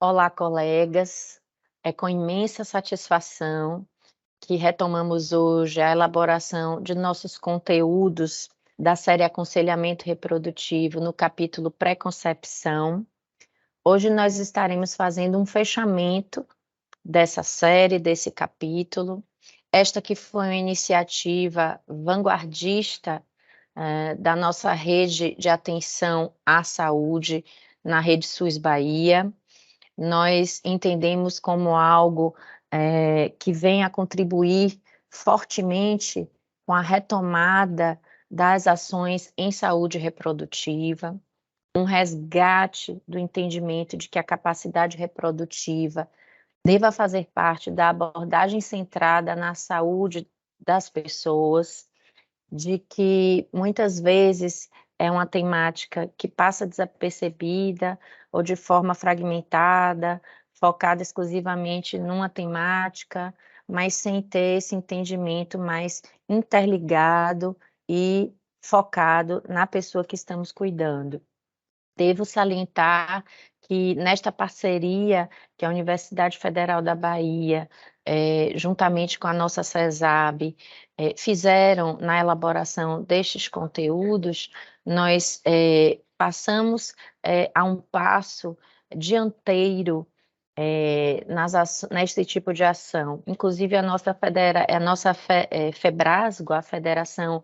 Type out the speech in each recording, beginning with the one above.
Olá, colegas. É com imensa satisfação que retomamos hoje a elaboração de nossos conteúdos da série Aconselhamento Reprodutivo no capítulo Pré-concepção. Hoje nós estaremos fazendo um fechamento dessa série, desse capítulo. Esta que foi uma iniciativa vanguardista da nossa rede de atenção à saúde na Rede SUS Bahia. Nós entendemos como algo que vem a contribuir fortemente com a retomada das ações em saúde reprodutiva, um resgate do entendimento de que a capacidade reprodutiva deva fazer parte da abordagem centrada na saúde das pessoas, de que muitas vezes é uma temática que passa desapercebida ou de forma fragmentada, focada exclusivamente numa temática, mas sem ter esse entendimento mais interligado e focado na pessoa que estamos cuidando. Devo salientar que nesta parceria que a Universidade Federal da Bahia, juntamente com a nossa CESAB, fizeram na elaboração destes conteúdos, nós passamos a um passo dianteiro neste tipo de ação. Inclusive FEBRASGO, a Federação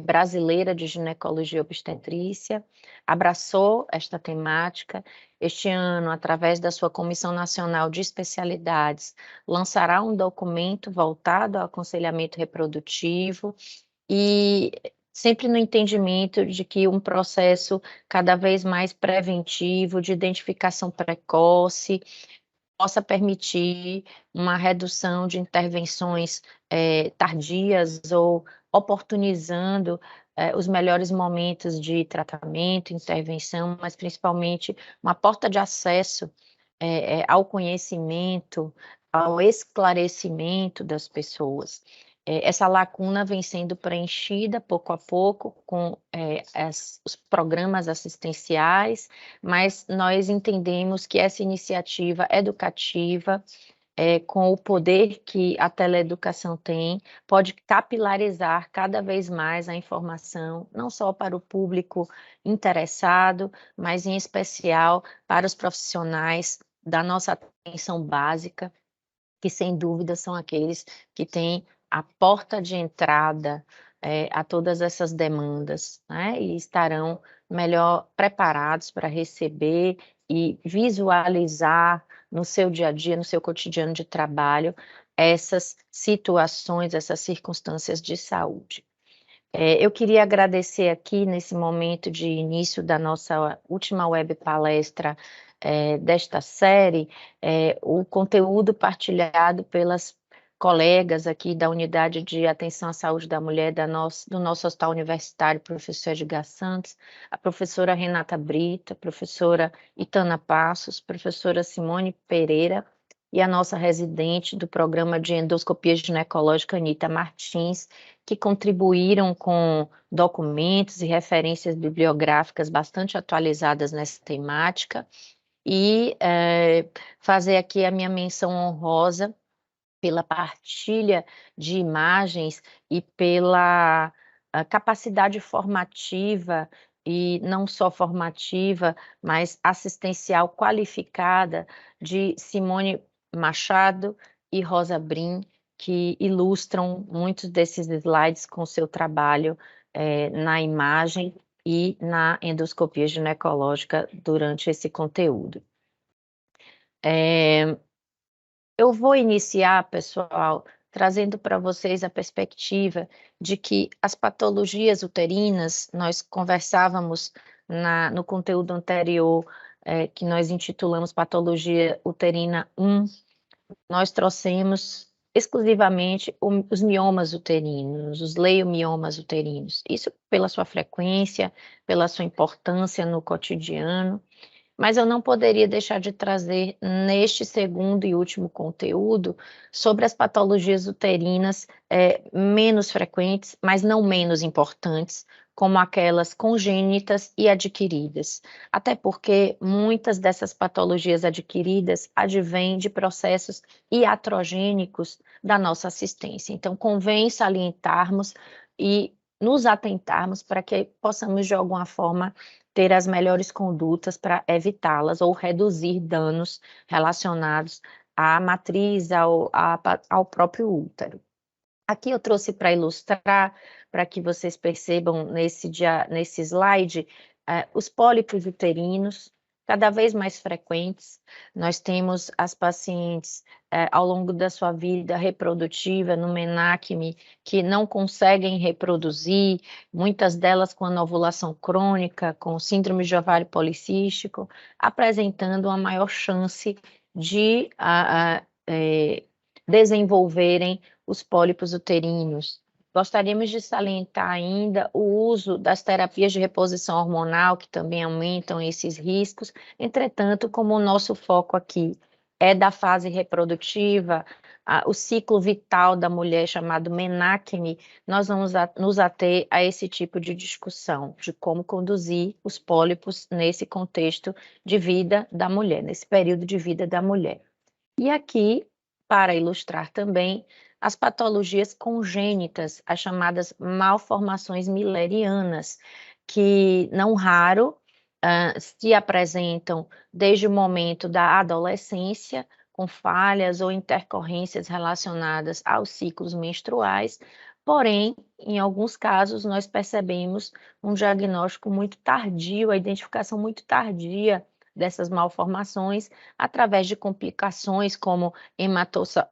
Brasileira de Ginecologia e Obstetrícia, abraçou esta temática. Este ano, através da sua Comissão Nacional de Especialidades, lançará um documento voltado ao aconselhamento reprodutivo e sempre no entendimento de que um processo cada vez mais preventivo, de identificação precoce, possa permitir uma redução de intervenções tardias ou oportunizando os melhores momentos de tratamento, intervenção, mas principalmente uma porta de acesso ao conhecimento, ao esclarecimento das pessoas. Essa lacuna vem sendo preenchida pouco a pouco com os programas assistenciais, mas nós entendemos que essa iniciativa educativa, com o poder que a teleeducação tem, pode capilarizar cada vez mais a informação, não só para o público interessado, mas em especial para os profissionais da nossa atenção básica, que sem dúvida são aqueles que têm a porta de entrada a todas essas demandas, né? E estarão melhor preparados para receber e visualizar no seu dia a dia, no seu cotidiano de trabalho, essas situações, essas circunstâncias de saúde. Eu queria agradecer aqui, nesse momento de início da nossa última web palestra desta série, o conteúdo partilhado pelas colegas aqui da Unidade de Atenção à Saúde da Mulher do nosso Hospital Universitário, professor Edgar Santos, a professora Renata Brito, a professora Itana Passos, professora Simone Pereira e a nossa residente do programa de endoscopia ginecológica, Anita Martins, que contribuíram com documentos e referências bibliográficas bastante atualizadas nessa temática, e fazer aqui a minha menção honrosa pela partilha de imagens e pela capacidade formativa, e não só formativa, mas assistencial qualificada de Simone Machado e Rosa Brim, que ilustram muitos desses slides com seu trabalho na imagem e na endoscopia ginecológica durante esse conteúdo. Eu vou iniciar, pessoal, trazendo para vocês a perspectiva de que as patologias uterinas, nós conversávamos no conteúdo anterior, que nós intitulamos Patologia Uterina 1, nós trouxemos exclusivamente os miomas uterinos, os leiomiomas uterinos. Isso pela sua frequência, pela sua importância no cotidiano, mas eu não poderia deixar de trazer neste segundo e último conteúdo sobre as patologias uterinas menos frequentes, mas não menos importantes, como aquelas congênitas e adquiridas, até porque muitas dessas patologias adquiridas advêm de processos iatrogênicos da nossa assistência. Então, convém salientarmos e nos atentarmos para que possamos, de alguma forma, ter as melhores condutas para evitá-las ou reduzir danos relacionados à matriz, ao próprio útero. Aqui eu trouxe para ilustrar, para que vocês percebam nesse slide, os pólipos uterinos, cada vez mais frequentes. Nós temos as pacientes, ao longo da sua vida reprodutiva, no menacme, que não conseguem reproduzir, muitas delas com anovulação crônica, com síndrome de ovário policístico, apresentando uma maior chance de desenvolverem os pólipos uterinos. Gostaríamos de salientar ainda o uso das terapias de reposição hormonal, que também aumentam esses riscos. Entretanto, como o nosso foco aqui é da fase reprodutiva, o ciclo vital da mulher, chamado menacme, nós vamos nos ater a esse tipo de discussão, de como conduzir os pólipos nesse contexto de vida da mulher, nesse período de vida da mulher. E aqui, para ilustrar também, as patologias congênitas, as chamadas malformações millerianas, que não raro se apresentam desde o momento da adolescência, com falhas ou intercorrências relacionadas aos ciclos menstruais, porém, em alguns casos, nós percebemos um diagnóstico muito tardio, a identificação muito tardia dessas malformações, através de complicações como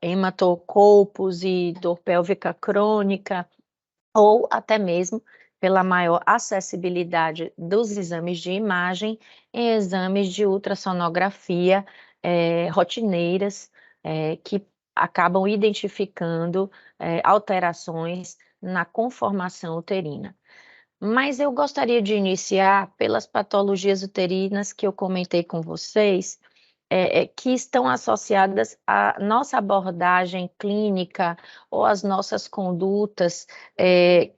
hematocolpos e dor pélvica crônica, ou até mesmo pela maior acessibilidade dos exames de imagem em exames de ultrassonografia rotineiras, que acabam identificando alterações na conformação uterina. Mas eu gostaria de iniciar pelas patologias uterinas que eu comentei com vocês, que estão associadas à nossa abordagem clínica ou às nossas condutas,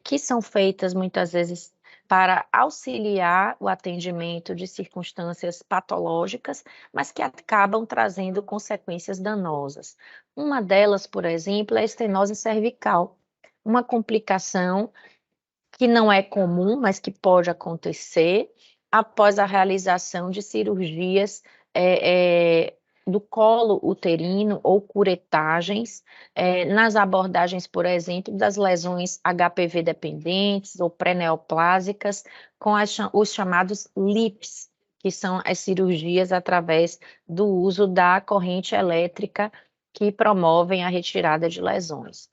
que são feitas muitas vezes para auxiliar o atendimento de circunstâncias patológicas, mas que acabam trazendo consequências danosas. Uma delas, por exemplo, é a estenose cervical, uma complicação que não é comum, mas que pode acontecer após a realização de cirurgias do colo uterino ou curetagens, nas abordagens, por exemplo, das lesões HPV dependentes ou pré-neoplásicas, com os chamados LIPs, que são as cirurgias através do uso da corrente elétrica que promovem a retirada de lesões.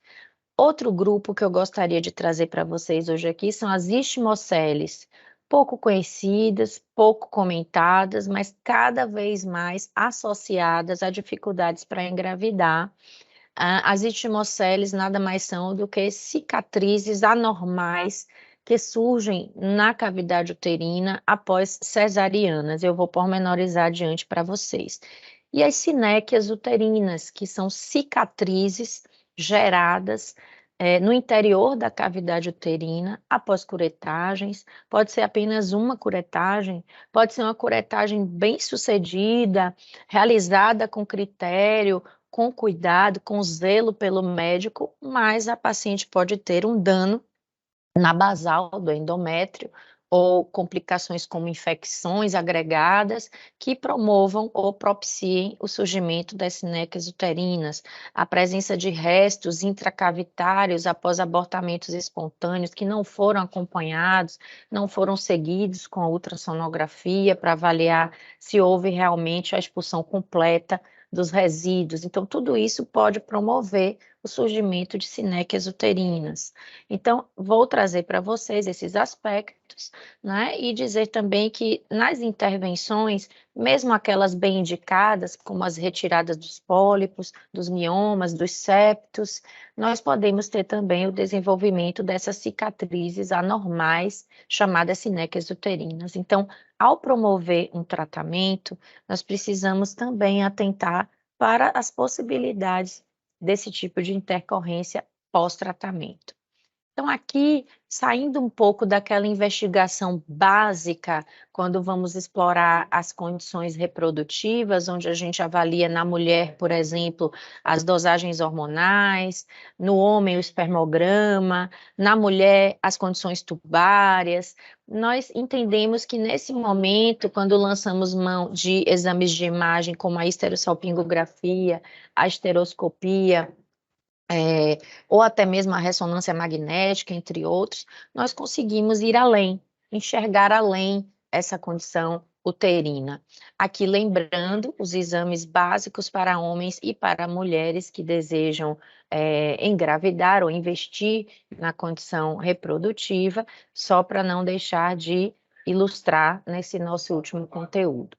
Outro grupo que eu gostaria de trazer para vocês hoje aqui são as istimoceles, pouco conhecidas, pouco comentadas, mas cada vez mais associadas a dificuldades para engravidar. As istimoceles nada mais são do que cicatrizes anormais que surgem na cavidade uterina após cesarianas. Eu vou pormenorizar adiante para vocês. E as sinéquias uterinas, que são cicatrizes geradas no interior da cavidade uterina após curetagens. Pode ser apenas uma curetagem, pode ser uma curetagem bem sucedida, realizada com critério, com cuidado, com zelo pelo médico, mas a paciente pode ter um dano na basal do endométrio ou complicações como infecções agregadas que promovam ou propiciem o surgimento das sinéquias uterinas, a presença de restos intracavitários após abortamentos espontâneos que não foram acompanhados, não foram seguidos com a ultrassonografia para avaliar se houve realmente a expulsão completa dos resíduos. Então, tudo isso pode promover o surgimento de sinéquias uterinas. Então, vou trazer para vocês esses aspectos, né, e dizer também que nas intervenções, mesmo aquelas bem indicadas, como as retiradas dos pólipos, dos miomas, dos septos, nós podemos ter também o desenvolvimento dessas cicatrizes anormais, chamadas sinéquias uterinas. Então, ao promover um tratamento, nós precisamos também atentar para as possibilidades desse tipo de intercorrência pós-tratamento. Então, aqui, saindo um pouco daquela investigação básica, quando vamos explorar as condições reprodutivas, onde a gente avalia na mulher, por exemplo, as dosagens hormonais, no homem o espermograma, na mulher as condições tubárias, nós entendemos que nesse momento, quando lançamos mão de exames de imagem como a esterossalpingografia, a esteroscopia, ou até mesmo a ressonância magnética, entre outros, nós conseguimos ir além, enxergar além essa condição uterina. Aqui lembrando os exames básicos para homens e para mulheres que desejam engravidar ou investir na condição reprodutiva, só para não deixar de ilustrar nesse nosso último conteúdo.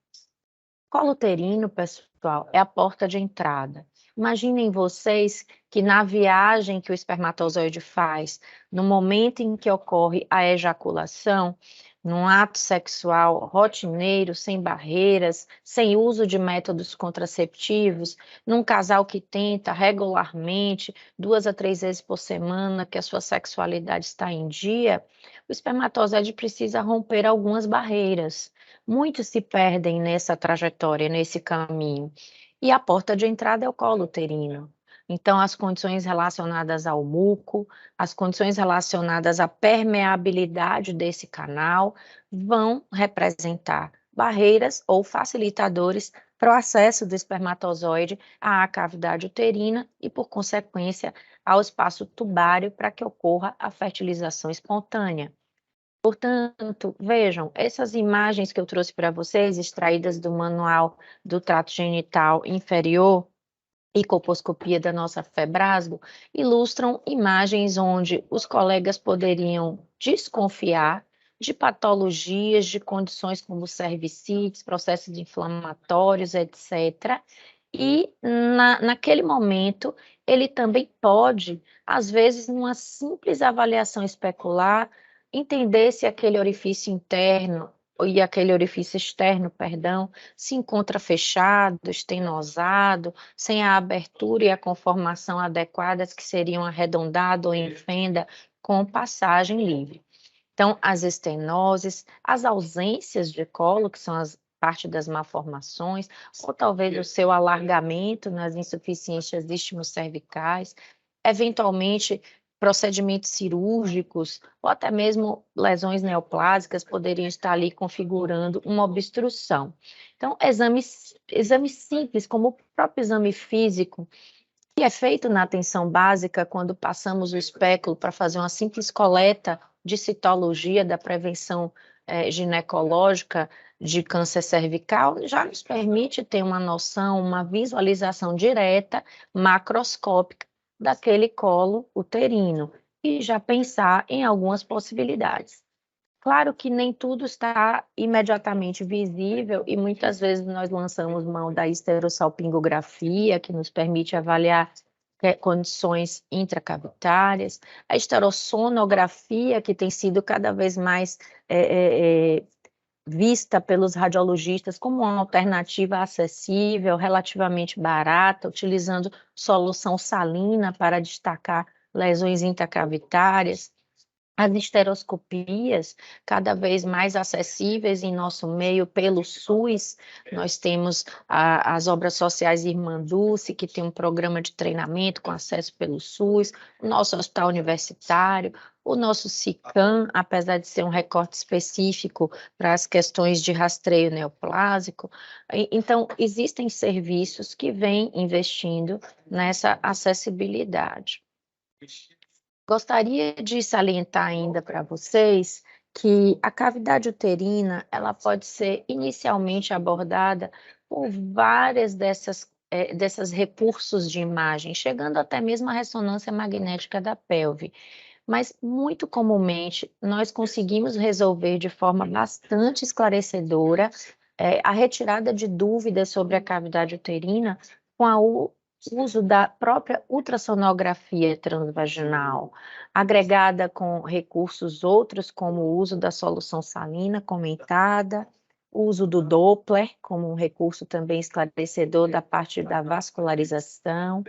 Colo uterino, pessoal, é a porta de entrada. Imaginem vocês que na viagem que o espermatozoide faz, no momento em que ocorre a ejaculação, num ato sexual rotineiro, sem barreiras, sem uso de métodos contraceptivos, num casal que tenta regularmente, 2 a 3 vezes por semana, que a sua sexualidade está em dia, o espermatozoide precisa romper algumas barreiras. Muitos se perdem nessa trajetória, nesse caminho. E a porta de entrada é o colo uterino. Então, as condições relacionadas ao muco, as condições relacionadas à permeabilidade desse canal vão representar barreiras ou facilitadores para o acesso do espermatozoide à cavidade uterina e, por consequência, ao espaço tubário para que ocorra a fertilização espontânea. Portanto, vejam, essas imagens que eu trouxe para vocês, extraídas do manual do trato genital inferior e colposcopia da nossa Febrasgo, ilustram imagens onde os colegas poderiam desconfiar de patologias, de condições como cervicites, processos inflamatórios, etc. E naquele momento, ele também pode, às vezes, numa simples avaliação especular, entender se aquele orifício interno e aquele orifício externo, perdão, se encontra fechado, estenosado, sem a abertura e a conformação adequadas, que seriam arredondado ou em fenda, com passagem livre. Então, as estenoses, as ausências de colo, que são as parte das malformações, ou talvez o seu alargamento nas insuficiências cervicais, eventualmente procedimentos cirúrgicos, ou até mesmo lesões neoplásicas poderiam estar ali configurando uma obstrução. Então, exames simples, como o próprio exame físico, que é feito na atenção básica quando passamos o espéculo para fazer uma simples coleta de citologia da prevenção ginecológica de câncer cervical, já nos permite ter uma noção, uma visualização direta, macroscópica, daquele colo uterino e já pensar em algumas possibilidades. Claro que nem tudo está imediatamente visível e muitas vezes nós lançamos mão da esterossalpingografia, que nos permite avaliar condições intracavitárias, a esterossonografia, que tem sido cada vez mais vista pelos radiologistas como uma alternativa acessível, relativamente barata, utilizando solução salina para destacar lesões intracavitárias. As esteroscopias, cada vez mais acessíveis em nosso meio pelo SUS, nós temos as obras sociais Irmã Dulce, que tem um programa de treinamento com acesso pelo SUS, o nosso hospital universitário, o nosso SICAM, apesar de ser um recorte específico para as questões de rastreio neoplásico. Então, existem serviços que vêm investindo nessa acessibilidade. Gostaria de salientar ainda para vocês que a cavidade uterina, ela pode ser inicialmente abordada por várias desses recursos de imagem, chegando até mesmo a ressonância magnética da pelve. Mas, muito comumente, nós conseguimos resolver de forma bastante esclarecedora a retirada de dúvidas sobre a cavidade uterina com o uso da própria ultrassonografia transvaginal, agregada com recursos outros, como o uso da solução salina comentada, o uso do Doppler, como um recurso também esclarecedor da parte da vascularização.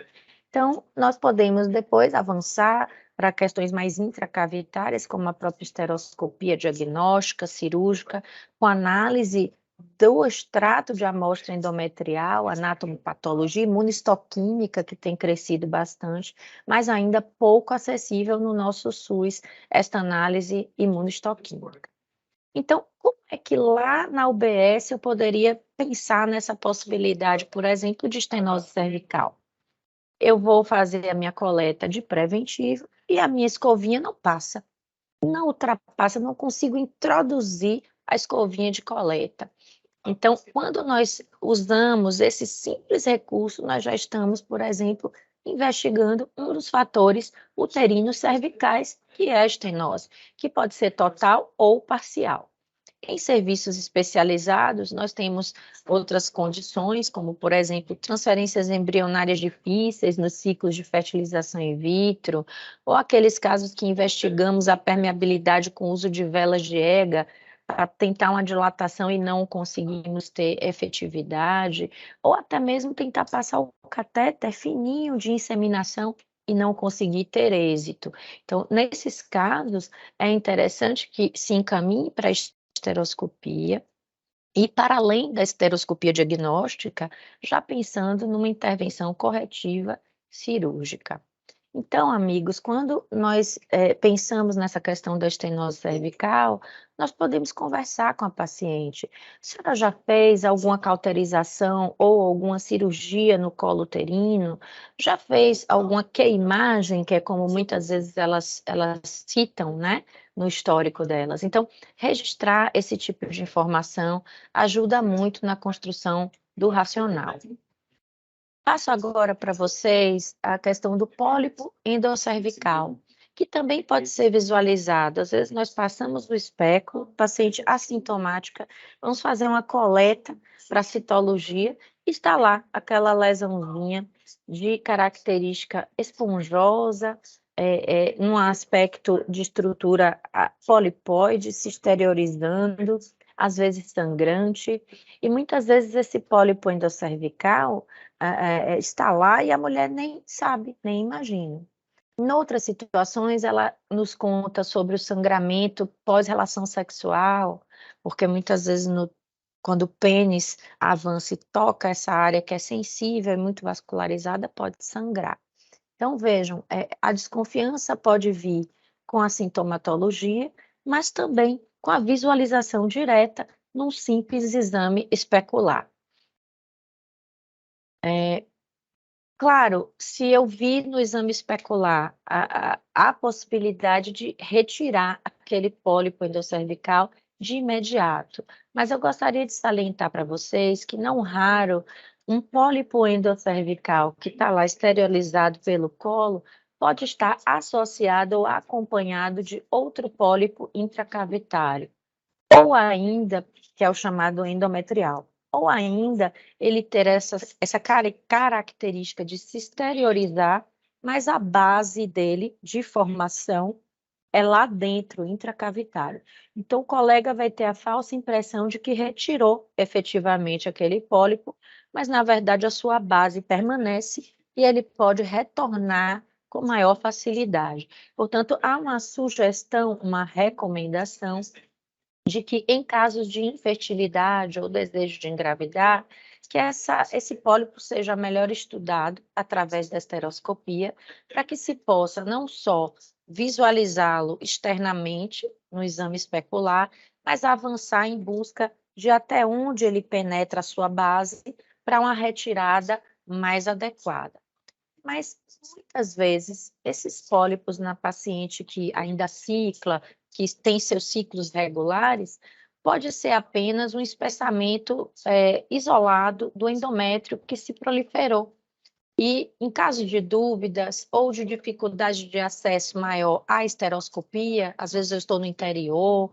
Então, nós podemos depois avançar para questões mais intracavitárias, como a própria esteroscopia diagnóstica, cirúrgica, com análise do extrato de amostra endometrial, anatomopatologia, imunistoquímica, que tem crescido bastante, mas ainda pouco acessível no nosso SUS, esta análise imunistoquímica. Então, como é que lá na UBS eu poderia pensar nessa possibilidade, por exemplo, de estenose cervical? Eu vou fazer a minha coleta de preventivo e a minha escovinha não passa, não ultrapassa, não consigo introduzir a escovinha de coleta. Então, quando nós usamos esse simples recurso, nós já estamos, por exemplo, investigando um dos fatores uterinos cervicais, que é a estenose, que pode ser total ou parcial. Em serviços especializados, nós temos outras condições, como, por exemplo, transferências embrionárias difíceis nos ciclos de fertilização in vitro, ou aqueles casos que investigamos a permeabilidade com o uso de velas de EGA, para tentar uma dilatação e não conseguimos ter efetividade, ou até mesmo tentar passar o catéter fininho de inseminação e não conseguir ter êxito. Então, nesses casos, é interessante que se encaminhe para a esteroscopia e, para além da esteroscopia diagnóstica, já pensando numa intervenção corretiva cirúrgica. Então, amigos, quando nós pensamos nessa questão da estenose cervical, nós podemos conversar com a paciente. A senhora já fez alguma cauterização ou alguma cirurgia no colo uterino? Já fez alguma queimagem, que é como muitas vezes elas citam, né, no histórico delas? Então, registrar esse tipo de informação ajuda muito na construção do racional. Passo agora para vocês a questão do pólipo endoscervical, que também pode ser visualizado. Às vezes nós passamos o espéculo, paciente assintomática, vamos fazer uma coleta para citologia, e está lá aquela lesãozinha de característica esponjosa, num aspecto de estrutura polipóide, se exteriorizando, às vezes sangrante, e muitas vezes esse pólipo endoscervical está lá e a mulher nem sabe, nem imagina. Em outras situações, ela nos conta sobre o sangramento pós-relação sexual, porque muitas vezes quando o pênis avança e toca essa área que é sensível e muito vascularizada, pode sangrar. Então, vejam, a desconfiança pode vir com a sintomatologia, mas também com a visualização direta num simples exame especular. Claro, se eu vi no exame especular a possibilidade de retirar aquele pólipo endoscervical de imediato, mas eu gostaria de salientar para vocês que, não raro, um pólipo endoscervical que está lá esterilizado pelo colo pode estar associado ou acompanhado de outro pólipo intracavitário, ou ainda, que é o chamado endometrial, ou ainda ele ter essa característica de se exteriorizar, mas a base dele de formação é lá dentro, intracavitário. Então, o colega vai ter a falsa impressão de que retirou efetivamente aquele pólipo, mas na verdade a sua base permanece e ele pode retornar com maior facilidade. Portanto, há uma sugestão, uma recomendação de que, em casos de infertilidade ou desejo de engravidar, que esse pólipo seja melhor estudado através da esteroscopia, para que se possa não só visualizá-lo externamente no exame especular, mas avançar em busca de até onde ele penetra a sua base para uma retirada mais adequada. Mas, muitas vezes, esses pólipos na paciente que ainda cicla, que tem seus ciclos regulares, pode ser apenas um espessamento isolado do endométrio que se proliferou. E, em caso de dúvidas ou de dificuldade de acesso maior à esteroscopia, às vezes eu estou no interior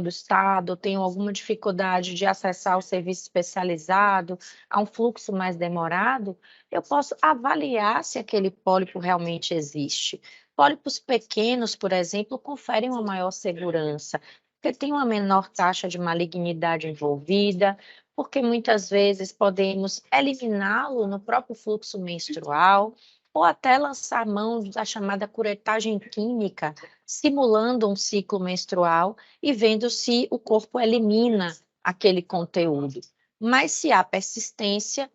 do estado, tenho alguma dificuldade de acessar o serviço especializado, há um fluxo mais demorado, eu posso avaliar se aquele pólipo realmente existe. Pólipos pequenos, por exemplo, conferem uma maior segurança, porque tem uma menor taxa de malignidade envolvida, porque muitas vezes podemos eliminá-lo no próprio fluxo menstrual, ou até lançar mão da chamada curetagem química, simulando um ciclo menstrual e vendo se o corpo elimina aquele conteúdo. Mas se há persistência,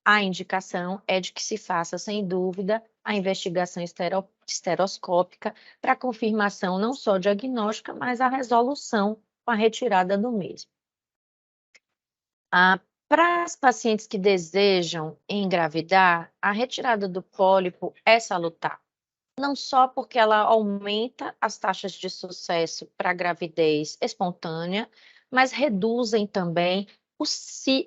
a indicação é de que se faça, sem dúvida, a investigação esteroscópica para confirmação não só diagnóstica, mas a resolução com a retirada do mesmo. Para as pacientes que desejam engravidar, a retirada do pólipo é salutar, não só porque ela aumenta as taxas de sucesso para a gravidez espontânea, mas reduzem também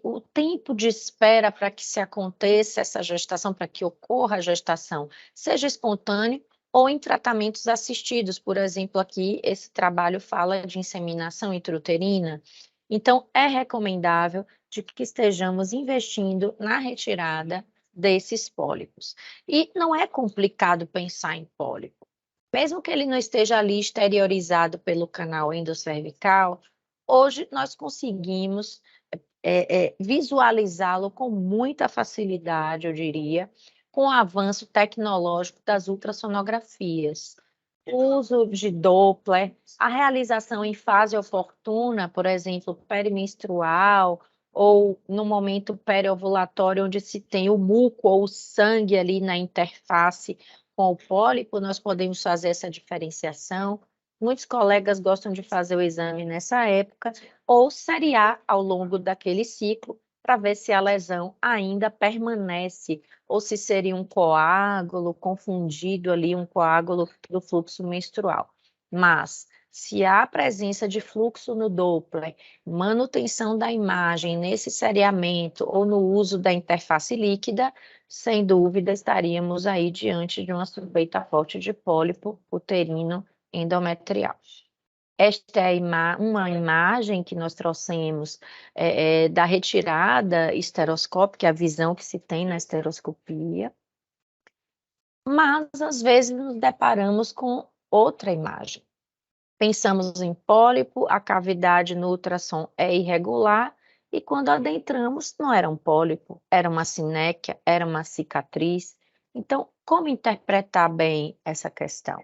o tempo de espera para que se aconteça essa gestação, para que ocorra a gestação, seja espontâneo ou em tratamentos assistidos. Por exemplo, aqui esse trabalho fala de inseminação intrauterina. Então, é recomendável de que estejamos investindo na retirada desses pólipos. E não é complicado pensar em pólipo. Mesmo que ele não esteja ali exteriorizado pelo canal endocervical, hoje nós conseguimos visualizá-lo com muita facilidade, eu diria, com o avanço tecnológico das ultrassonografias. O uso de Doppler, a realização em fase oportuna, por exemplo, perimenstrual, ou no momento periovulatório, onde se tem o muco ou o sangue ali na interface com o pólipo, nós podemos fazer essa diferenciação. Muitos colegas gostam de fazer o exame nessa época, ou seriar ao longo daquele ciclo, para ver se a lesão ainda permanece, ou se seria um coágulo confundido ali, um coágulo do fluxo menstrual. Mas, se há presença de fluxo no Doppler, manutenção da imagem nesse seriamento ou no uso da interface líquida, sem dúvida estaríamos aí diante de uma suspeita forte de pólipo uterino endometrial. Esta é uma imagem que nós trouxemos da retirada esteroscópica, a visão que se tem na esteroscopia, mas às vezes nos deparamos com outra imagem. Pensamos em pólipo, a cavidade no ultrassom é irregular, e quando adentramos, não era um pólipo, era uma sinéquia, era uma cicatriz. Então, como interpretar bem essa questão?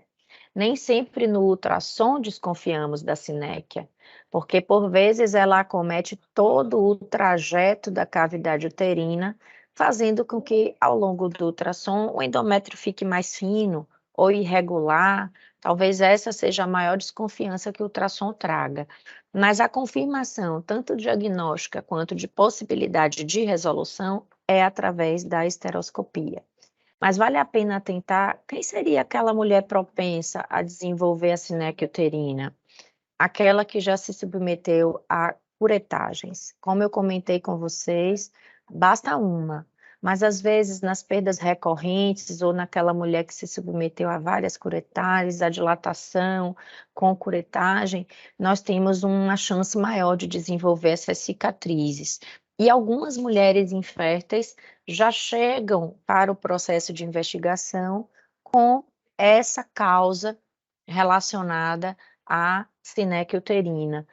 Nem sempre no ultrassom desconfiamos da sinéquia, porque por vezes ela acomete todo o trajeto da cavidade uterina, fazendo com que ao longo do ultrassom o endométrio fique mais fino ou irregular. Talvez essa seja a maior desconfiança que o ultrassom traga. Mas a confirmação, tanto diagnóstica quanto de possibilidade de resolução, é através da esteroscopia. Mas vale a pena tentar. Quem seria aquela mulher propensa a desenvolver a sinéquia uterina? Aquela que já se submeteu a curetagens. Como eu comentei com vocês, basta uma, mas às vezes nas perdas recorrentes ou naquela mulher que se submeteu a várias curetagens, a dilatação com curetagem, nós temos uma chance maior de desenvolver essas cicatrizes. E algumas mulheres inférteis já chegam para o processo de investigação com essa causa relacionada à sinéquia uterina.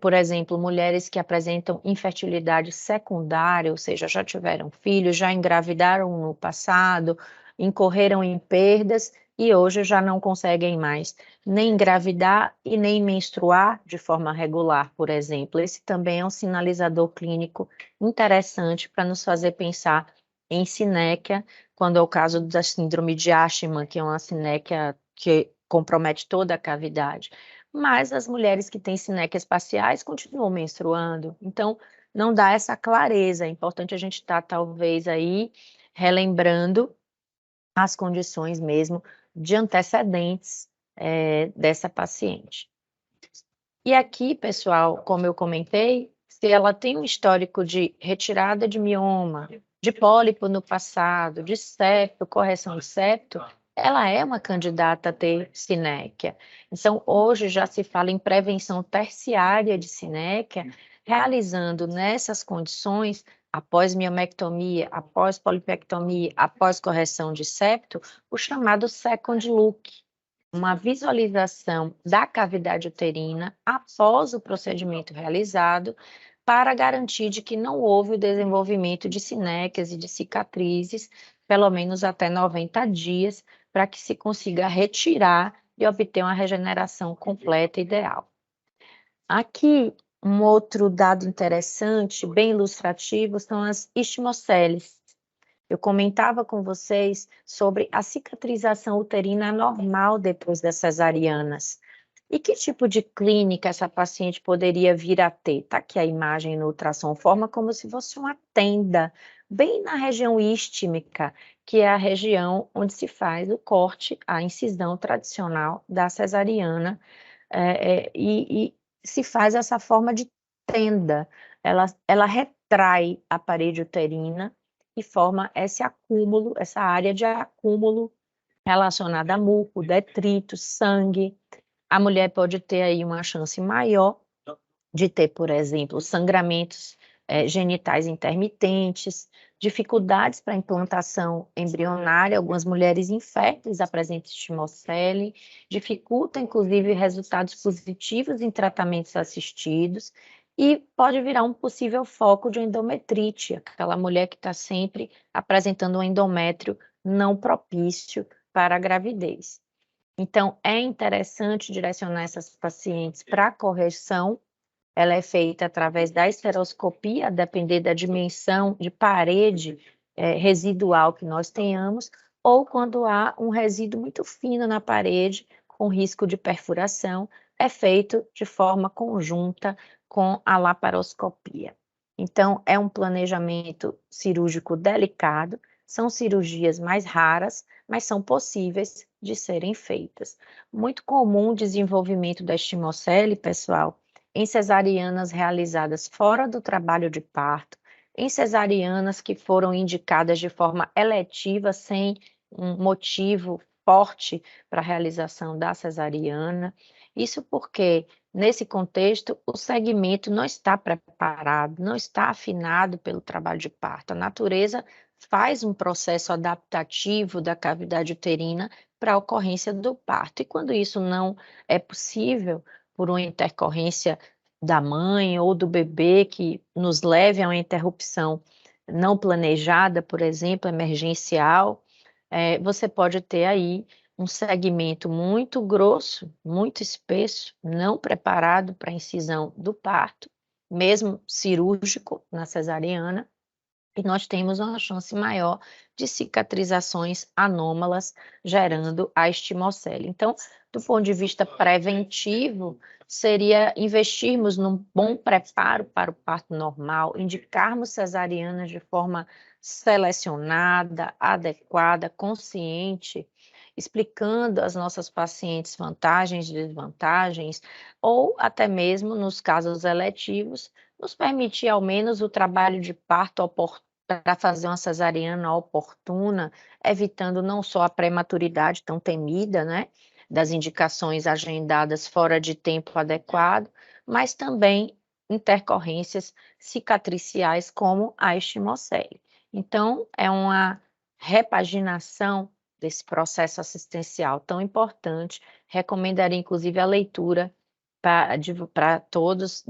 Por exemplo, mulheres que apresentam infertilidade secundária, ou seja, já tiveram filhos, já engravidaram no passado, incorreram em perdas e hoje já não conseguem mais nem engravidar e nem menstruar de forma regular, por exemplo. Esse também é um sinalizador clínico interessante para nos fazer pensar em sinéquia, quando é o caso da síndrome de Ashman, que é uma sinéquia que compromete toda a cavidade. Mas as mulheres que têm sinéquias parciais continuam menstruando, então não dá essa clareza. É importante a gente estar, talvez, aí relembrando as condições mesmo de antecedentes dessa paciente. E aqui, pessoal, como eu comentei, se ela tem um histórico de retirada de mioma, de pólipo no passado, de septo, correção de septo, ela é uma candidata a ter sinéquia. Então, hoje já se fala em prevenção terciária de sinéquia, realizando nessas condições, após miomectomia, após polipectomia, após correção de septo, o chamado second look, uma visualização da cavidade uterina após o procedimento realizado, para garantir de que não houve o desenvolvimento de sinéquias e de cicatrizes, pelo menos até 90 dias, para que se consiga retirar e obter uma regeneração completa e ideal. Aqui, um outro dado interessante, bem ilustrativo, são as istimoceles. Eu comentava com vocês sobre a cicatrização uterina normal depois das cesarianas. E que tipo de clínica essa paciente poderia vir a ter? Está aqui a imagem no ultrassom, forma como se fosse uma tenda, bem na região istmica, que é a região onde se faz o corte, a incisão tradicional da cesariana, e se faz essa forma de tenda. Ela retrai a parede uterina e forma esse acúmulo, essa área de acúmulo relacionada a muco, detritos, sangue. A mulher pode ter aí uma chance maior de ter, por exemplo, sangramentos genitais intermitentes, dificuldades para implantação embrionária, algumas mulheres inférteis apresentam estimocele, dificulta inclusive resultados positivos em tratamentos assistidos e pode virar um possível foco de endometrite, aquela mulher que está sempre apresentando um endométrio não propício para a gravidez. Então, é interessante direcionar essas pacientes para a correção. Ela é feita através da esteroscopia, a depender da dimensão de parede residual que nós tenhamos, ou quando há um resíduo muito fino na parede, com risco de perfuração, é feito de forma conjunta com a laparoscopia. Então, é um planejamento cirúrgico delicado, são cirurgias mais raras, mas são possíveis de serem feitas. Muito comum o desenvolvimento da estimocele, pessoal, em cesarianas realizadas fora do trabalho de parto, em cesarianas que foram indicadas de forma eletiva, sem um motivo forte para a realização da cesariana. Isso porque, nesse contexto, o segmento não está preparado, não está afinado pelo trabalho de parto. A natureza faz um processo adaptativo da cavidade uterina para a ocorrência do parto. E quando isso não é possível, por uma intercorrência da mãe ou do bebê que nos leve a uma interrupção não planejada, por exemplo, emergencial, você pode ter aí um segmento muito grosso, muito espesso, não preparado para a incisão do parto, mesmo cirúrgico na cesariana, e nós temos uma chance maior de cicatrizações anômalas, gerando a estimocele. Então, do ponto de vista preventivo, seria investirmos num bom preparo para o parto normal, indicarmos cesarianas de forma selecionada, adequada, consciente, explicando às nossas pacientes vantagens e desvantagens, ou até mesmo, nos casos eletivos, nos permitir ao menos o trabalho de parto oportuno para fazer uma cesariana oportuna, evitando não só a prematuridade tão temida, né, das indicações agendadas fora de tempo adequado, mas também intercorrências cicatriciais como a estimocele. Então, é uma repaginação desse processo assistencial tão importante. Recomendaria, inclusive, a leitura para todos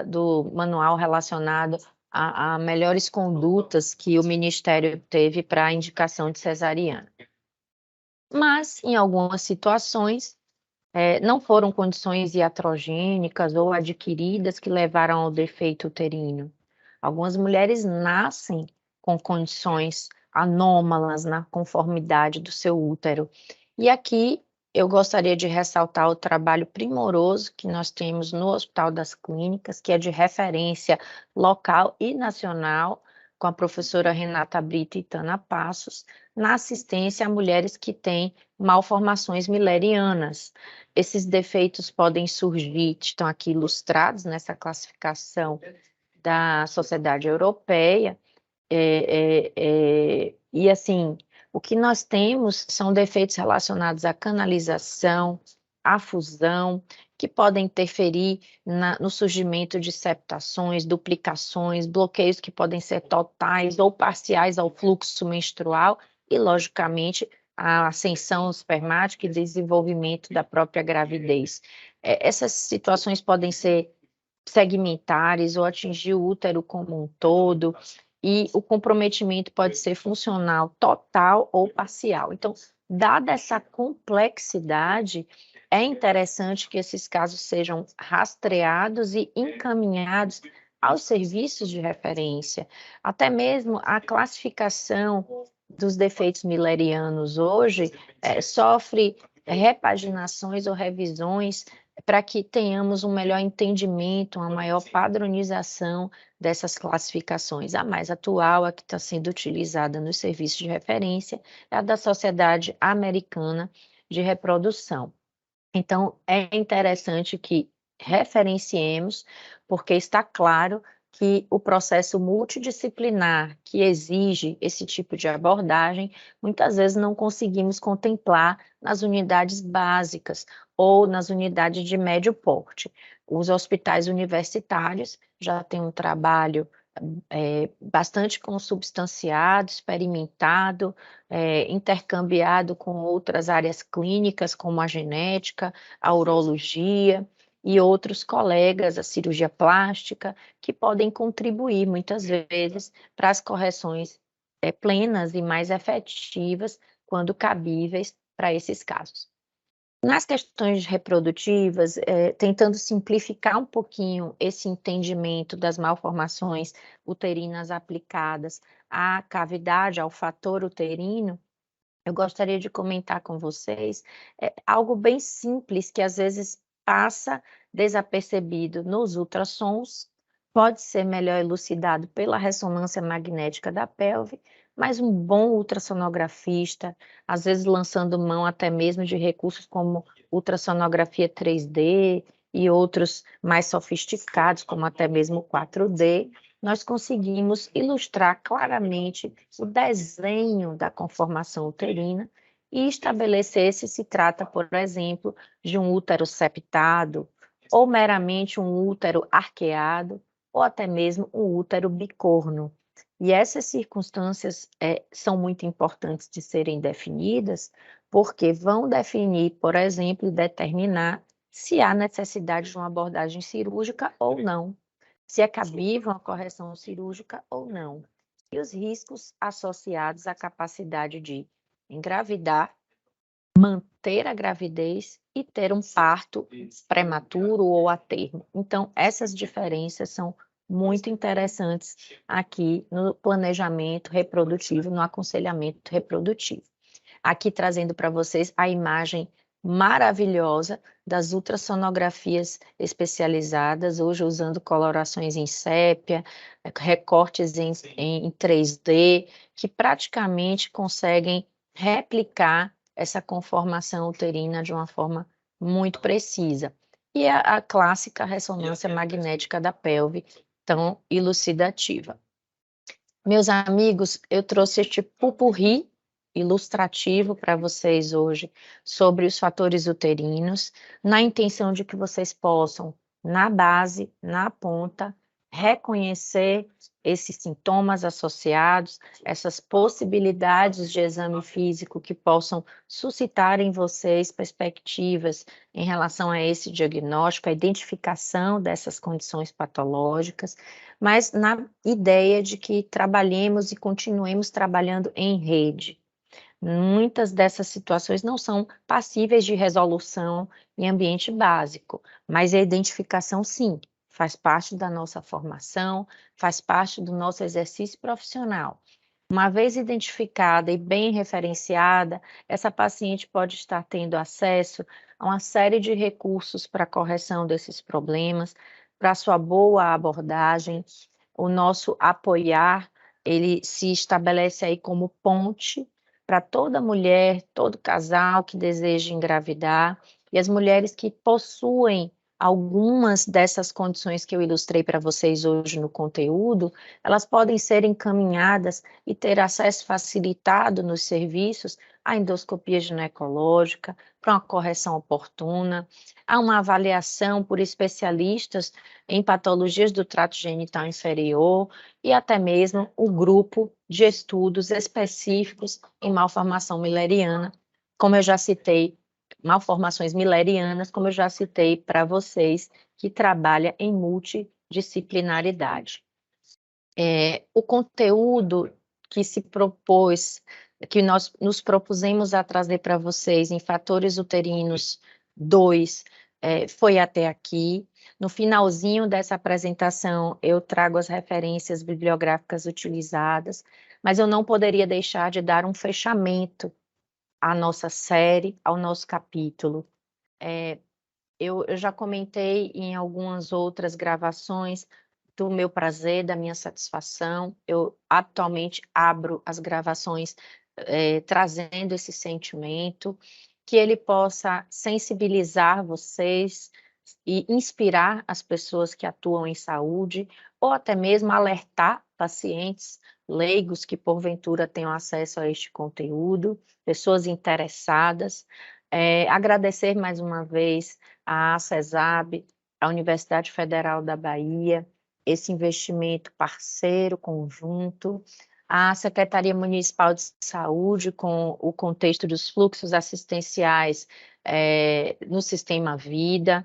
do manual relacionado a melhores condutas que o Ministério teve para a indicação de cesariana. Mas, em algumas situações, não foram condições iatrogênicas ou adquiridas que levaram ao defeito uterino. Algumas mulheres nascem com condições anômalas na conformidade do seu útero. E aqui eu gostaria de ressaltar o trabalho primoroso que nós temos no Hospital das Clínicas, que é de referência local e nacional, com a professora Renata Brito e Tana Passos, na assistência a mulheres que têm malformações millerianas. Esses defeitos podem surgir, estão aqui ilustrados nessa classificação da Sociedade Europeia, e assim, o que nós temos são defeitos relacionados à canalização, à fusão, que podem interferir no surgimento de septações, duplicações, bloqueios que podem ser totais ou parciais ao fluxo menstrual e, logicamente, a ascensão espermática e desenvolvimento da própria gravidez. Essas situações podem ser segmentares ou atingir o útero como um todo, e o comprometimento pode ser funcional total ou parcial. Então, dada essa complexidade, é interessante que esses casos sejam rastreados e encaminhados aos serviços de referência. Até mesmo a classificação dos defeitos millerianos hoje sofre repaginações ou revisões para que tenhamos um melhor entendimento, uma maior padronização dessas classificações. A mais atual, a que está sendo utilizada nos serviços de referência, é a da Sociedade Americana de Reprodução. Então, é interessante que referenciemos, porque está claro que o processo multidisciplinar que exige esse tipo de abordagem, muitas vezes não conseguimos contemplar nas unidades básicas ou nas unidades de médio porte. Os hospitais universitários já têm um trabalho bastante consubstanciado, experimentado, intercambiado com outras áreas clínicas, como a genética, a urologia e outros colegas, a cirurgia plástica, que podem contribuir muitas vezes para as correções plenas e mais efetivas, quando cabíveis, para esses casos. Nas questões reprodutivas, tentando simplificar um pouquinho esse entendimento das malformações uterinas aplicadas à cavidade, ao fator uterino, eu gostaria de comentar com vocês algo bem simples que às vezes passa desapercebido nos ultrassons, pode ser melhor elucidado pela ressonância magnética da pelve, mas um bom ultrassonografista, às vezes lançando mão até mesmo de recursos como ultrassonografia 3D e outros mais sofisticados, como até mesmo 4D, nós conseguimos ilustrar claramente o desenho da conformação uterina e estabelecer se trata, por exemplo, de um útero septado, ou meramente um útero arqueado, ou até mesmo um útero bicorno. E essas circunstâncias são muito importantes de serem definidas, porque vão definir, por exemplo, e determinar se há necessidade de uma abordagem cirúrgica ou não, se é cabível uma correção cirúrgica ou não, e os riscos associados à capacidade de engravidar, manter a gravidez e ter um parto prematuro ou a termo. Então, essas diferenças são muito interessantes aqui no planejamento reprodutivo, no aconselhamento reprodutivo. Aqui trazendo para vocês a imagem maravilhosa das ultrassonografias especializadas, hoje usando colorações em sépia, recortes em 3D, que praticamente conseguem replicar essa conformação uterina de uma forma muito precisa. E a clássica ressonância magnética da pelve, tão elucidativa. Meus amigos, eu trouxe este pupurri ilustrativo para vocês hoje sobre os fatores uterinos, na intenção de que vocês possam, na base, na ponta, reconhecer esses sintomas associados, essas possibilidades de exame físico que possam suscitar em vocês perspectivas em relação a esse diagnóstico, a identificação dessas condições patológicas, mas na ideia de que trabalhemos e continuemos trabalhando em rede. Muitas dessas situações não são passíveis de resolução em ambiente básico, mas a identificação, sim, faz parte da nossa formação, faz parte do nosso exercício profissional. Uma vez identificada e bem referenciada, essa paciente pode estar tendo acesso a uma série de recursos para a correção desses problemas, para sua boa abordagem. O nosso apoiar, ele se estabelece aí como ponte para toda mulher, todo casal que deseja engravidar, e as mulheres que possuem algumas dessas condições que eu ilustrei para vocês hoje no conteúdo, elas podem ser encaminhadas e ter acesso facilitado nos serviços à endoscopia ginecológica, para uma correção oportuna, a uma avaliação por especialistas em patologias do trato genital inferior e até mesmo o grupo de estudos específicos em malformação milleriana, como eu já citei, malformações millerianas, como eu já citei para vocês, que trabalha em multidisciplinaridade. O conteúdo que se propôs, que nós nos propusemos a trazer para vocês em Fatores Uterinos 2, foi até aqui. No finalzinho dessa apresentação, eu trago as referências bibliográficas utilizadas, mas eu não poderia deixar de dar um fechamento à nossa série, ao nosso capítulo. Eu já comentei em algumas outras gravações do meu prazer, da minha satisfação. Eu atualmente abro as gravações trazendo esse sentimento, que ele possa sensibilizar vocês e inspirar as pessoas que atuam em saúde, ou até mesmo alertar pacientes leigos que porventura tenham acesso a este conteúdo, pessoas interessadas. Agradecer mais uma vez à CESAB, à Universidade Federal da Bahia, esse investimento parceiro, conjunto, à Secretaria Municipal de Saúde, com o contexto dos fluxos assistenciais no Sistema Vida,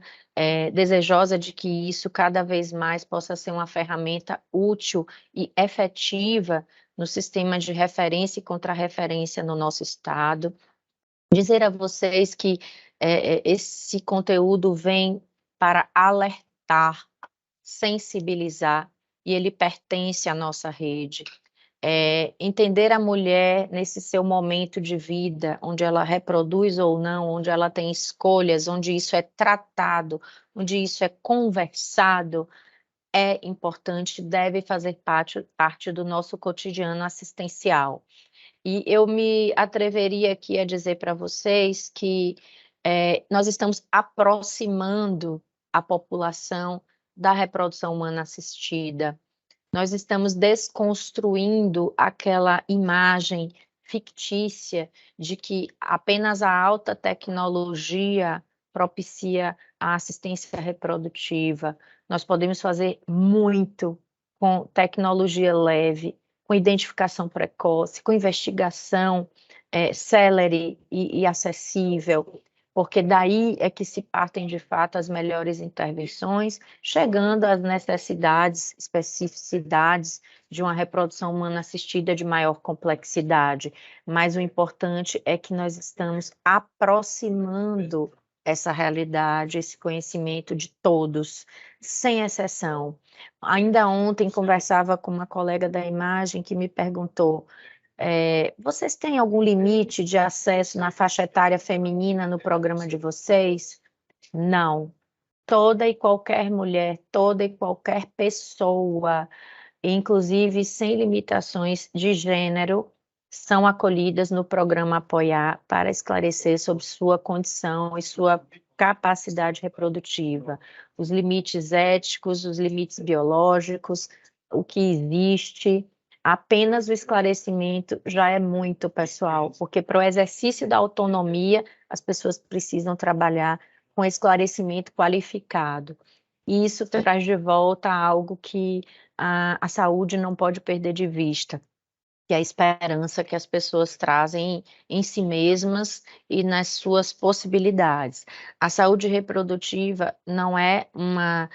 desejosa de que isso cada vez mais possa ser uma ferramenta útil e efetiva no sistema de referência e contra-referência no nosso estado. Dizer a vocês que esse conteúdo vem para alertar, sensibilizar, e ele pertence à nossa rede. Entender a mulher nesse seu momento de vida, onde ela reproduz ou não, onde ela tem escolhas, onde isso é tratado, onde isso é conversado, é importante, deve fazer parte do nosso cotidiano assistencial. E eu me atreveria aqui a dizer para vocês que nós estamos aproximando a população da reprodução humana assistida. Nós estamos desconstruindo aquela imagem fictícia de que apenas a alta tecnologia propicia a assistência reprodutiva. Nós podemos fazer muito com tecnologia leve, com identificação precoce, com investigação célere e acessível, porque daí é que se partem de fato as melhores intervenções, chegando às necessidades, especificidades de uma reprodução humana assistida de maior complexidade. Mas o importante é que nós estamos aproximando essa realidade, esse conhecimento de todos, sem exceção. Ainda ontem conversava com uma colega da imagem que me perguntou: vocês têm algum limite de acesso na faixa etária feminina no programa de vocês? Não. Toda e qualquer mulher, toda e qualquer pessoa, inclusive sem limitações de gênero, são acolhidas no programa Apoiar para esclarecer sobre sua condição e sua capacidade reprodutiva, os limites éticos, os limites biológicos, o que existe. Apenas o esclarecimento já é muito, pessoal, porque para o exercício da autonomia, as pessoas precisam trabalhar com esclarecimento qualificado. E isso traz de volta algo que a saúde não pode perder de vista, que é a esperança que as pessoas trazem em si mesmas e nas suas possibilidades. A saúde reprodutiva não é uma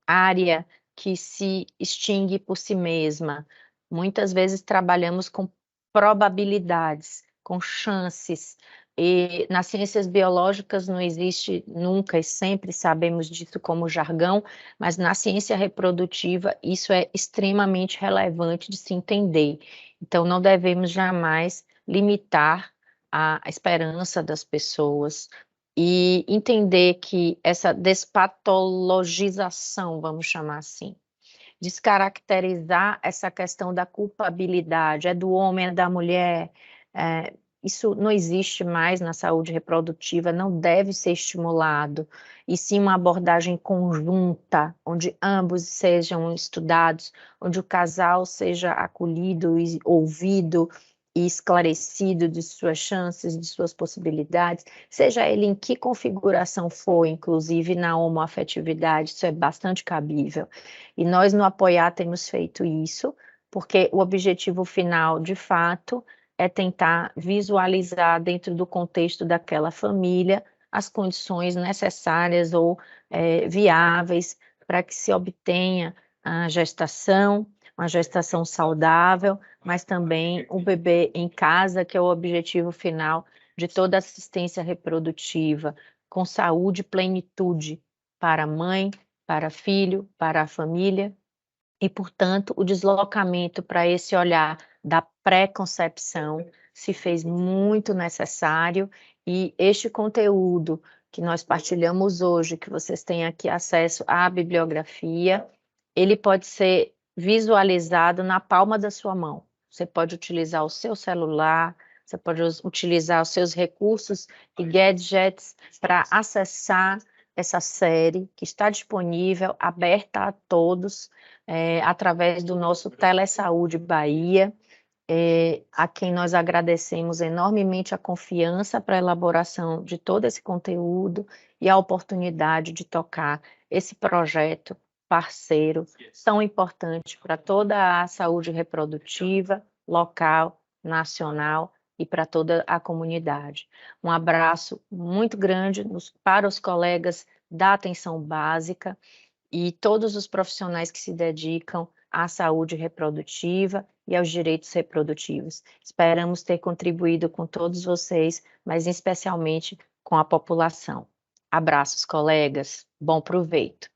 área que se extingue por si mesma. Muitas vezes trabalhamos com probabilidades, com chances, e nas ciências biológicas não existe nunca, e sempre sabemos disso como jargão, mas na ciência reprodutiva isso é extremamente relevante de se entender. Então, não devemos jamais limitar a esperança das pessoas e entender que essa despatologização, vamos chamar assim, descaracterizar essa questão da culpabilidade, é do homem, é da mulher, isso não existe mais na saúde reprodutiva, não deve ser estimulado, e sim uma abordagem conjunta, onde ambos sejam estudados, onde o casal seja acolhido e ouvido e esclarecido de suas chances, de suas possibilidades, seja ele em que configuração for, inclusive na homoafetividade, isso é bastante cabível. E nós no Apoiar temos feito isso, porque o objetivo final, de fato, é tentar visualizar dentro do contexto daquela família as condições necessárias ou viáveis para que se obtenha a gestação, uma gestação saudável, mas também um bebê em casa, que é o objetivo final de toda assistência reprodutiva, com saúde e plenitude para a mãe, para filho, para a família, e, portanto, o deslocamento para esse olhar da pré-concepção se fez muito necessário, e este conteúdo que nós partilhamos hoje, que vocês têm aqui acesso à bibliografia, ele pode ser visualizado na palma da sua mão. Você pode utilizar o seu celular, você pode utilizar os seus recursos e gadgets para acessar essa série que está disponível, aberta a todos, através do nosso Telesaúde Bahia, a quem nós agradecemos enormemente a confiança para a elaboração de todo esse conteúdo e a oportunidade de tocar esse projeto parceiro tão importante para toda a saúde reprodutiva, local, nacional e para toda a comunidade. Um abraço muito grande para os colegas da atenção básica e todos os profissionais que se dedicam à saúde reprodutiva e aos direitos reprodutivos. Esperamos ter contribuído com todos vocês, mas especialmente com a população. Abraços, colegas. Bom proveito.